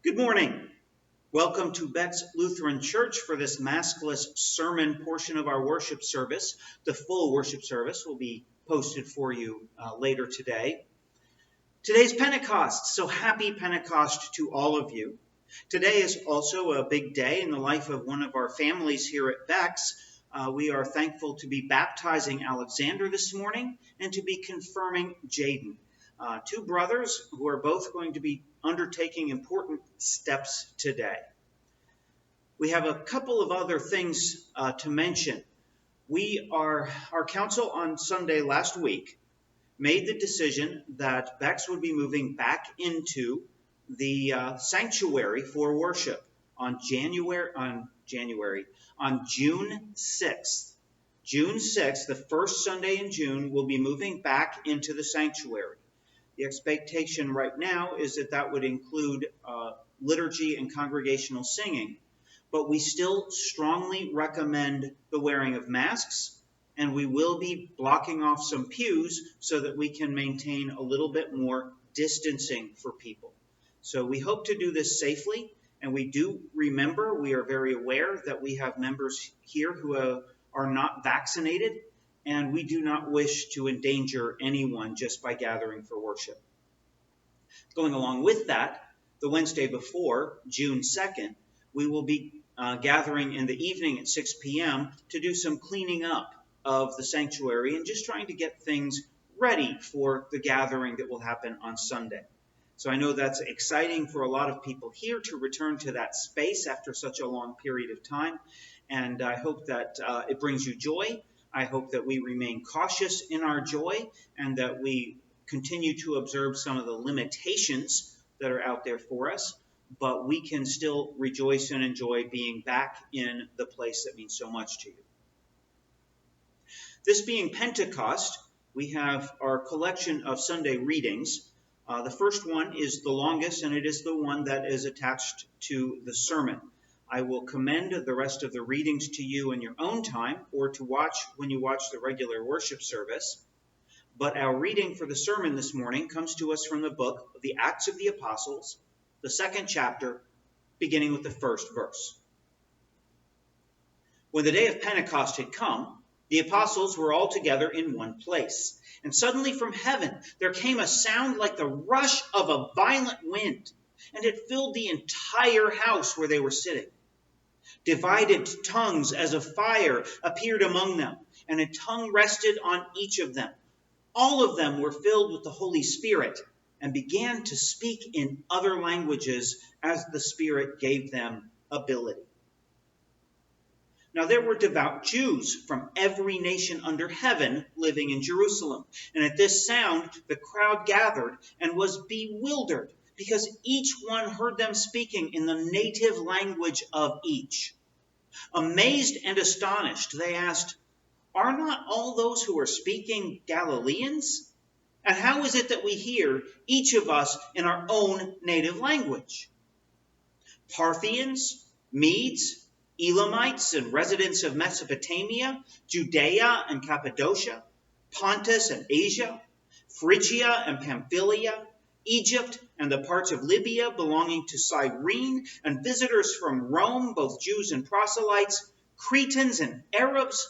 Good morning. Welcome to Beck's Lutheran Church for this maskless sermon portion of our worship service. The full worship service will be posted for you later today. Today's Pentecost, so happy Pentecost to all of you. Today is also a big day in the life of one of our families here at Beck's. We are thankful to be baptizing Alexander this morning and to be confirming Jaden. Two brothers who are both going to be undertaking important steps today. We have a couple of other things to mention. Our council on Sunday last week made the decision that Beck's would be moving back into the sanctuary for worship on June 6th. June 6th, the first Sunday in June, we'll be moving back into the sanctuary. The expectation right now is that would include liturgy and congregational singing, but we still strongly recommend the wearing of masks, and we will be blocking off some pews so that we can maintain a little bit more distancing for people. So we hope to do this safely, and we do remember, we are very aware that we have members here who are not vaccinated, and we do not wish to endanger anyone just by gathering for worship. Going along with that, the Wednesday before, June 2nd, we will be gathering in the evening at 6 p.m. to do some cleaning up of the sanctuary and just trying to get things ready for the gathering that will happen on Sunday. So I know that's exciting for a lot of people here to return to that space after such a long period of time, and I hope that it brings you joy. I hope that we remain cautious in our joy and that we continue to observe some of the limitations that are out there for us, but we can still rejoice and enjoy being back in the place that means so much to you. This being Pentecost, we have our collection of Sunday readings. The first one is the longest, and it is the one that is attached to the sermon. I will commend the rest of the readings to you in your own time or to watch when you watch the regular worship service. But our reading for the sermon this morning comes to us from the book of the Acts of the Apostles, the second chapter, beginning with the first verse. When the day of Pentecost had come, the apostles were all together in one place. And suddenly from heaven there came a sound like the rush of a violent wind, and it filled the entire house where they were sitting. Divided tongues as of fire appeared among them, and a tongue rested on each of them. All of them were filled with the Holy Spirit and began to speak in other languages as the Spirit gave them ability. Now there were devout Jews from every nation under heaven living in Jerusalem. And at this sound the crowd gathered and was bewildered, because each one heard them speaking in the native language of each. Amazed and astonished, they asked, "Are not all those who are speaking Galileans? And how is it that we hear, each of us, in our own native language? Parthians, Medes, Elamites, and residents of Mesopotamia, Judea and Cappadocia, Pontus and Asia, Phrygia and Pamphylia, Egypt and the parts of Libya belonging to Cyrene, and visitors from Rome, both Jews and proselytes, Cretans and Arabs.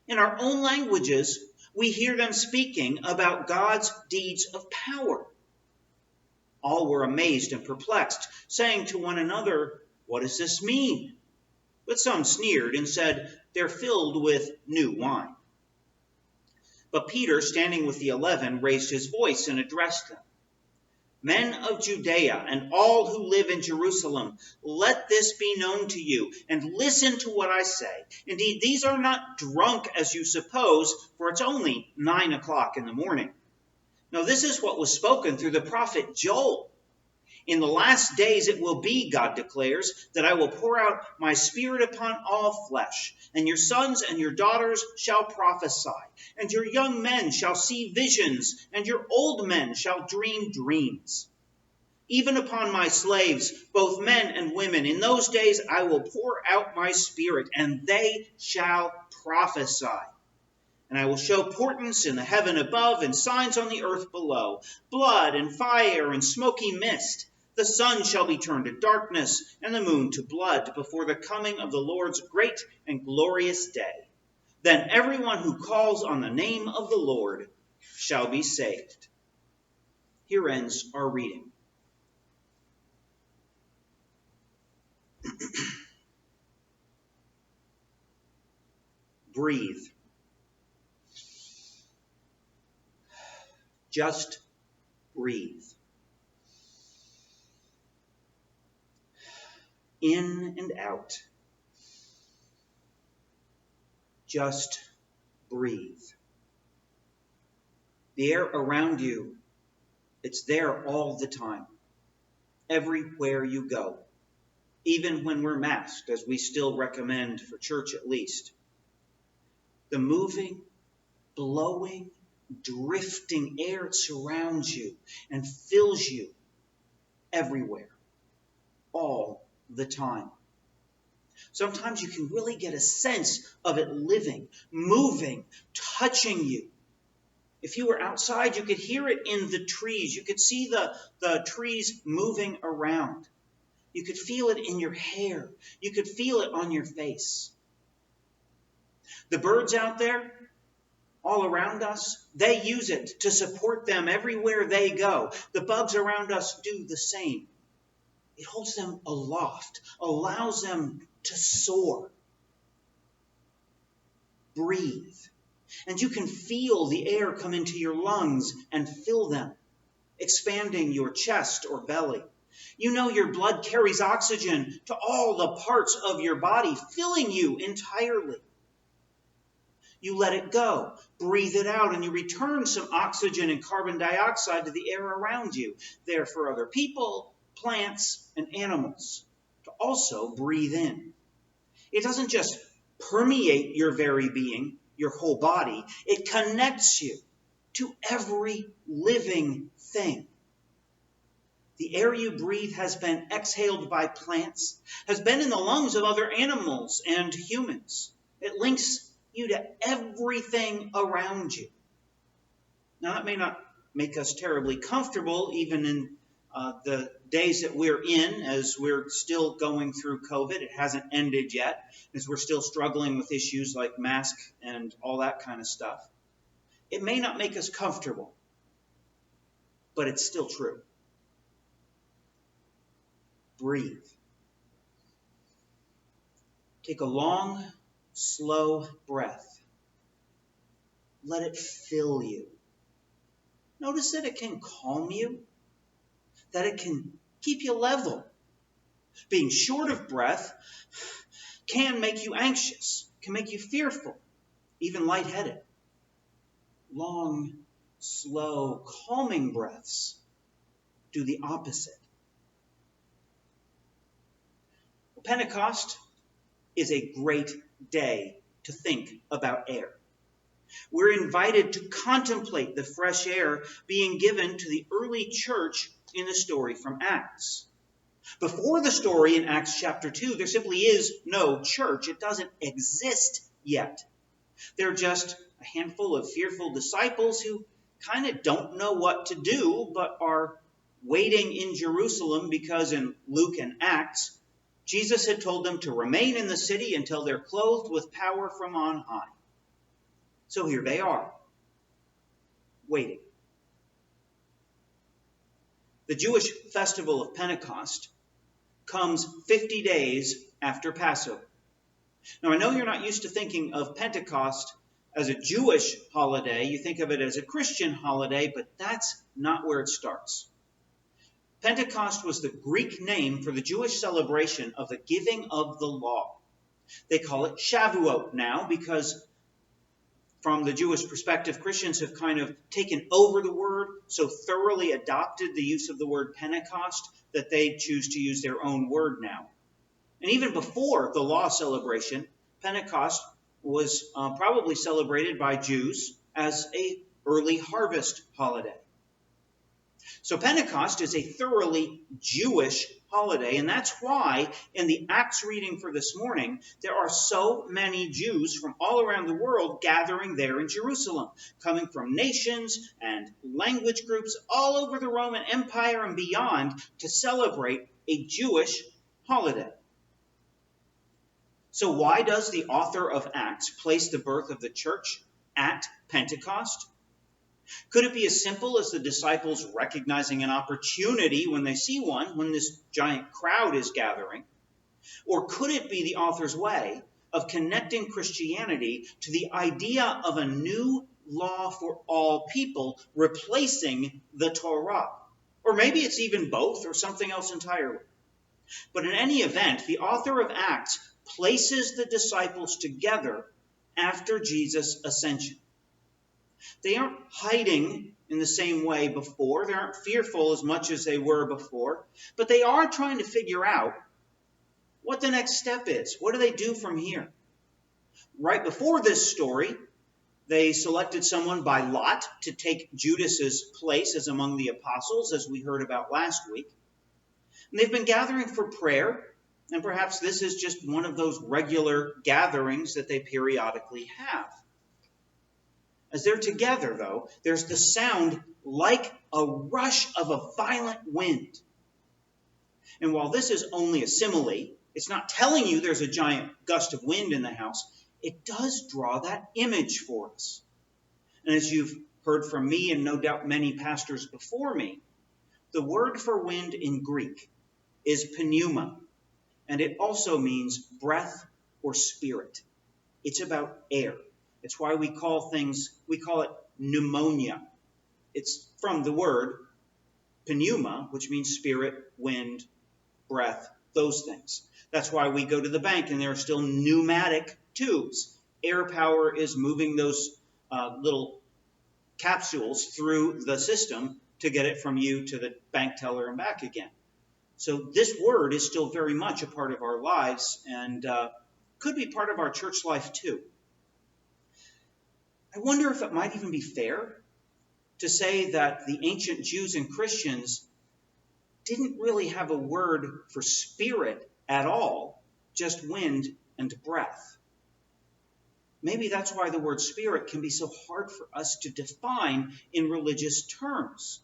In our own languages, we hear them speaking about God's deeds of power." All were amazed and perplexed, saying to one another, "What does this mean?" But some sneered and said, "They're filled with new wine." But Peter, standing with the 11, raised his voice and addressed them. "Men of Judea and all who live in Jerusalem, let this be known to you, and listen to what I say. Indeed, these are not drunk as you suppose, for it's only 9 o'clock in the morning. No, this is what was spoken through the prophet Joel. In the last days it will be, God declares, that I will pour out my Spirit upon all flesh, and your sons and your daughters shall prophesy, and your young men shall see visions, and your old men shall dream dreams. Even upon my slaves, both men and women, in those days I will pour out my Spirit, and they shall prophesy. And I will show portents in the heaven above and signs on the earth below, blood and fire and smoky mist. The sun shall be turned to darkness, and the moon to blood, before the coming of the Lord's great and glorious day. Then everyone who calls on the name of the Lord shall be saved. Here ends our reading. Breathe. Just breathe. In and out. Just breathe. The air around you, it's there all the time. Everywhere you go. Even when we're masked, as we still recommend for church at least. The moving, blowing, drifting air surrounds you and fills you everywhere, all the time. Sometimes you can really get a sense of it living, moving, touching you. If you were outside, you could hear it in the trees. You could see the trees moving around. You could feel it in your hair. You could feel it on your face. The birds out there, all around us, they use it to support them everywhere they go. The bugs around us do the same. It holds them aloft, allows them to soar. Breathe. And you can feel the air come into your lungs and fill them, expanding your chest or belly. You know your blood carries oxygen to all the parts of your body, filling you entirely. You let it go, breathe it out, and you return some oxygen and carbon dioxide to the air around you, there for other people, plants, and animals to also breathe in. It doesn't just permeate your very being, your whole body. It connects you to every living thing. The air you breathe has been exhaled by plants, has been in the lungs of other animals and humans. It links you to everything around you. Now, that may not make us terribly comfortable, even in the days that we're in, as we're still going through COVID. It hasn't ended yet, as we're still struggling with issues like masks and all that kind of stuff. It may not make us comfortable, but it's still true. Breathe. Take a long, slow breath. Let it fill you. Notice that it can calm you, that it can keep you level. Being short of breath can make you anxious, can make you fearful, even lightheaded. Long, slow, calming breaths do the opposite. Pentecost is a great day to think about air. We're invited to contemplate the fresh air being given to the early church in the story from Acts. Before the story in Acts chapter 2, there simply is no church. It doesn't exist yet. They're just a handful of fearful disciples who kind of don't know what to do, but are waiting in Jerusalem because in Luke and Acts, Jesus had told them to remain in the city until they're clothed with power from on high. So here they are, waiting. The Jewish festival of Pentecost comes 50 days after Passover. Now, I know you're not used to thinking of Pentecost as a Jewish holiday. You think of it as a Christian holiday, but that's not where it starts. Pentecost was the Greek name for the Jewish celebration of the giving of the law. They call it Shavuot now because from the Jewish perspective, Christians have kind of taken over the word, so thoroughly adopted the use of the word Pentecost that they choose to use their own word now. And even before the law celebration, Pentecost was probably celebrated by Jews as an early harvest holiday. So Pentecost is a thoroughly Jewish holiday. And that's why in the Acts reading for this morning, there are so many Jews from all around the world gathering there in Jerusalem, coming from nations and language groups all over the Roman Empire and beyond to celebrate a Jewish holiday. So why does the author of Acts place the birth of the church at Pentecost? Could it be as simple as the disciples recognizing an opportunity when they see one, when this giant crowd is gathering? Or could it be the author's way of connecting Christianity to the idea of a new law for all people, replacing the Torah? Or maybe it's even both or something else entirely. But in any event, the author of Acts places the disciples together after Jesus' ascension. They aren't hiding in the same way before. They aren't fearful as much as they were before. But they are trying to figure out what the next step is. What do they do from here? Right before this story, they selected someone by lot to take Judas's place as among the apostles, as we heard about last week. And they've been gathering for prayer, and perhaps this is just one of those regular gatherings that they periodically have. As they're together, though, there's the sound like a rush of a violent wind. And while this is only a simile, it's not telling you there's a giant gust of wind in the house, it does draw that image for us. And as you've heard from me and no doubt many pastors before me, the word for wind in Greek is pneuma, and it also means breath or spirit. It's about air. It's why we call it pneumonia. It's from the word pneuma, which means spirit, wind, breath, those things. That's why we go to the bank and there are still pneumatic tubes. Air power is moving those little capsules through the system to get it from you to the bank teller and back again. So this word is still very much a part of our lives and could be part of our church life too. I wonder if it might even be fair to say that the ancient Jews and Christians didn't really have a word for spirit at all, just wind and breath. Maybe that's why the word spirit can be so hard for us to define in religious terms.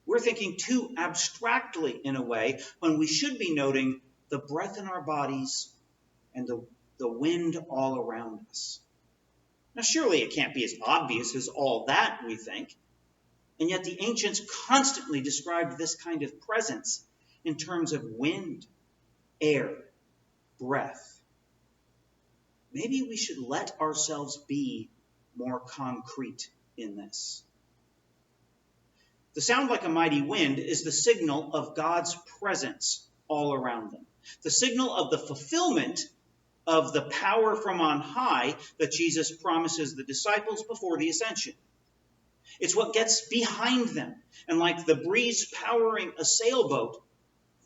We're thinking too abstractly in a way when we should be noting the breath in our bodies and the wind all around us. Now, surely it can't be as obvious as all that, we think. And yet the ancients constantly described this kind of presence in terms of wind, air, breath. Maybe we should let ourselves be more concrete in this. The sound like a mighty wind is the signal of God's presence all around them. The signal of the fulfillment of the power from on high that Jesus promises the disciples before the ascension. It's what gets behind them, and like the breeze powering a sailboat,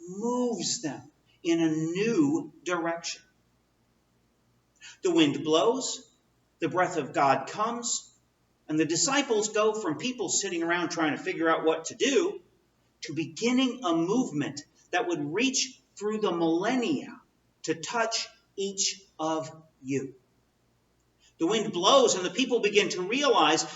moves them in a new direction. The wind blows, the breath of God comes, and the disciples go from people sitting around trying to figure out what to do to beginning a movement that would reach through the millennia to touch each of you. The wind blows and the people begin to realize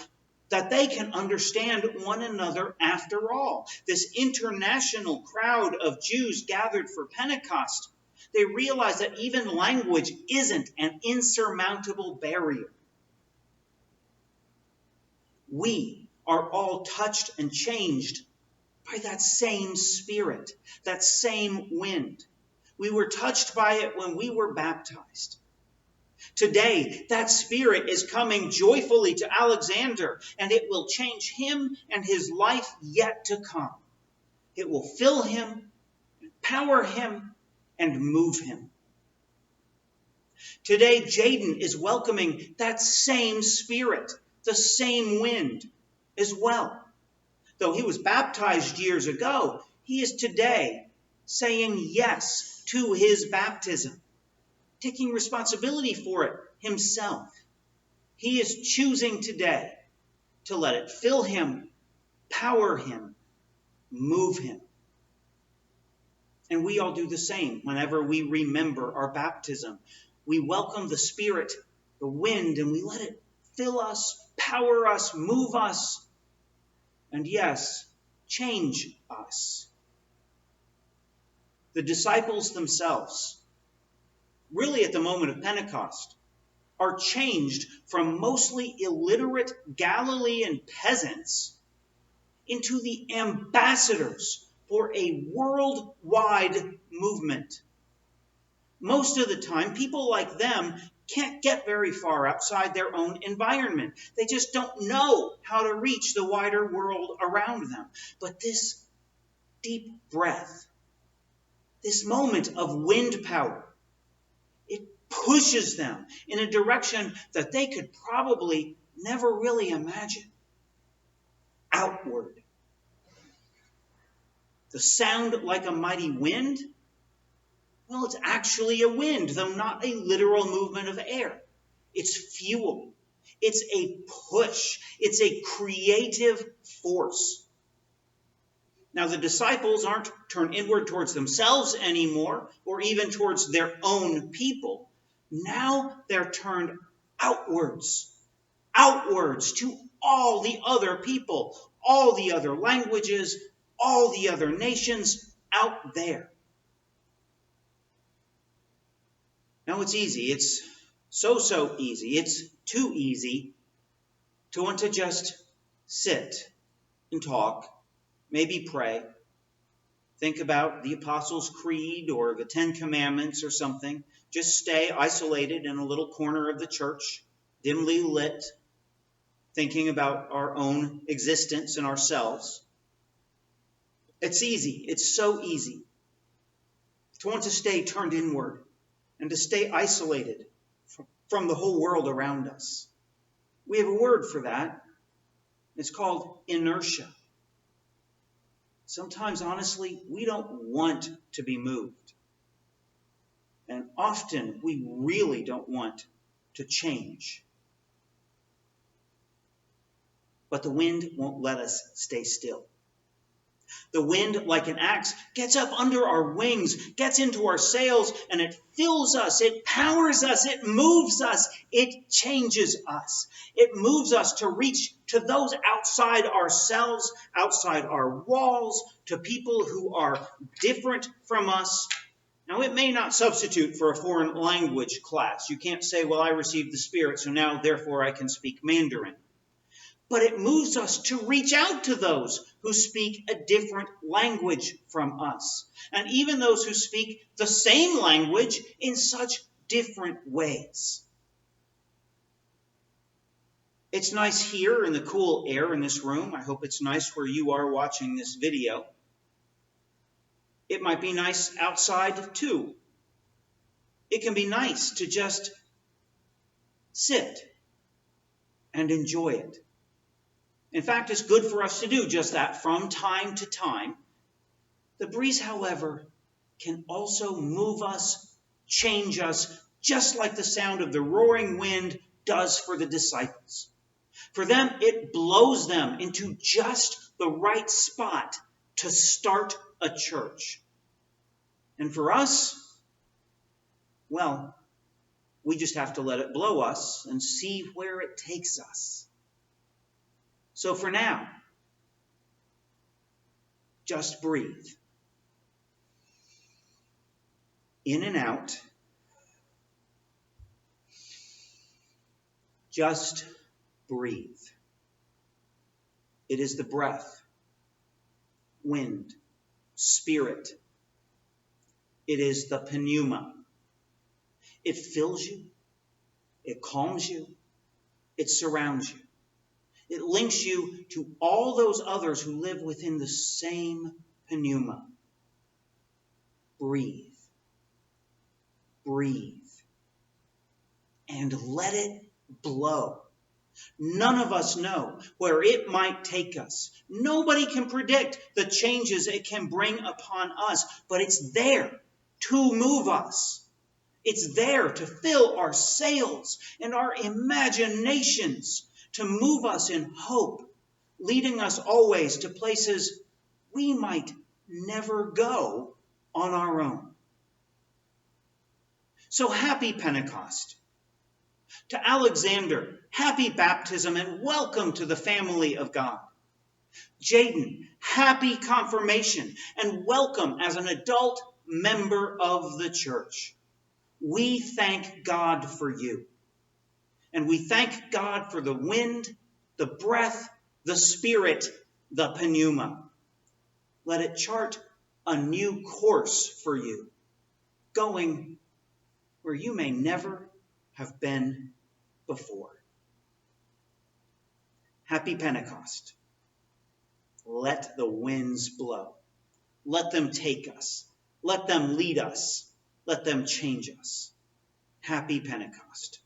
that they can understand one another after all. This international crowd of Jews gathered for Pentecost, they realize that even language isn't an insurmountable barrier. We are all touched and changed by that same Spirit, that same wind. We were touched by it when we were baptized. Today, that Spirit is coming joyfully to Alexander, and it will change him and his life yet to come. It will fill him, empower him, and move him. Today, Jaden is welcoming that same Spirit, the same wind as well. Though he was baptized years ago, he is today saying yes to his baptism, taking responsibility for it himself. He is choosing today to let it fill him, power him, move him. And we all do the same whenever we remember our baptism. We welcome the Spirit, the wind, and we let it fill us, power us, move us, and yes, change us. The disciples themselves, really at the moment of Pentecost, are changed from mostly illiterate Galilean peasants into the ambassadors for a worldwide movement. Most of the time, people like them can't get very far outside their own environment. They just don't know how to reach the wider world around them. But this deep breath, this moment of wind power, it pushes them in a direction that they could probably never really imagine. Outward. The sound like a mighty wind? Well, it's actually a wind, though not a literal movement of air. It's fuel. It's a push. It's a creative force. Now, the disciples aren't turned inward towards themselves anymore, or even towards their own people. Now they're turned outwards to all the other people, all the other languages, all the other nations out there. Now it's easy. It's so easy. It's too easy to want to just sit and talk, maybe pray, think about the Apostles' Creed or the Ten Commandments or something. Just stay isolated in a little corner of the church, dimly lit, thinking about our own existence and ourselves. It's easy. It's so easy to want to stay turned inward and to stay isolated from the whole world around us. We have a word for that. It's called inertia. Sometimes, honestly, we don't want to be moved. And often, we really don't want to change. But the wind won't let us stay still. The wind, like an axe, gets up under our wings, gets into our sails, and it fills us, it powers us, it moves us, it changes us. It moves us to reach to those outside ourselves, outside our walls, to people who are different from us. Now, it may not substitute for a foreign language class. You can't say, well, I received the Spirit, so now, therefore, I can speak Mandarin. But it moves us to reach out to those who speak a different language from us. And even those who speak the same language in such different ways. It's nice here in the cool air in this room. I hope it's nice where you are watching this video. It might be nice outside too. It can be nice to just sit and enjoy it. In fact, it's good for us to do just that from time to time. The breeze, however, can also move us, change us, just like the sound of the roaring wind does for the disciples. For them, it blows them into just the right spot to start a church. And for us, well, we just have to let it blow us and see where it takes us. So for now, just breathe. In and out. Just breathe. It is the breath, wind, spirit. It is the pneuma. It fills you. It calms you. It surrounds you. It links you to all those others who live within the same pneuma. Breathe. Breathe. And let it blow. None of us know where it might take us. Nobody can predict the changes it can bring upon us, but it's there to move us. It's there to fill our sails and our imaginations, to move us in hope, leading us always to places we might never go on our own. So happy Pentecost. To Alexander, happy baptism and welcome to the family of God. Jaden, happy confirmation and welcome as an adult member of the church. We thank God for you. And we thank God for the wind, the breath, the spirit, the pneuma. Let it chart a new course for you, going where you may never have been before. Happy Pentecost. Let the winds blow. Let them take us. Let them lead us. Let them change us. Happy Pentecost.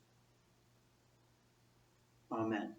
Amen.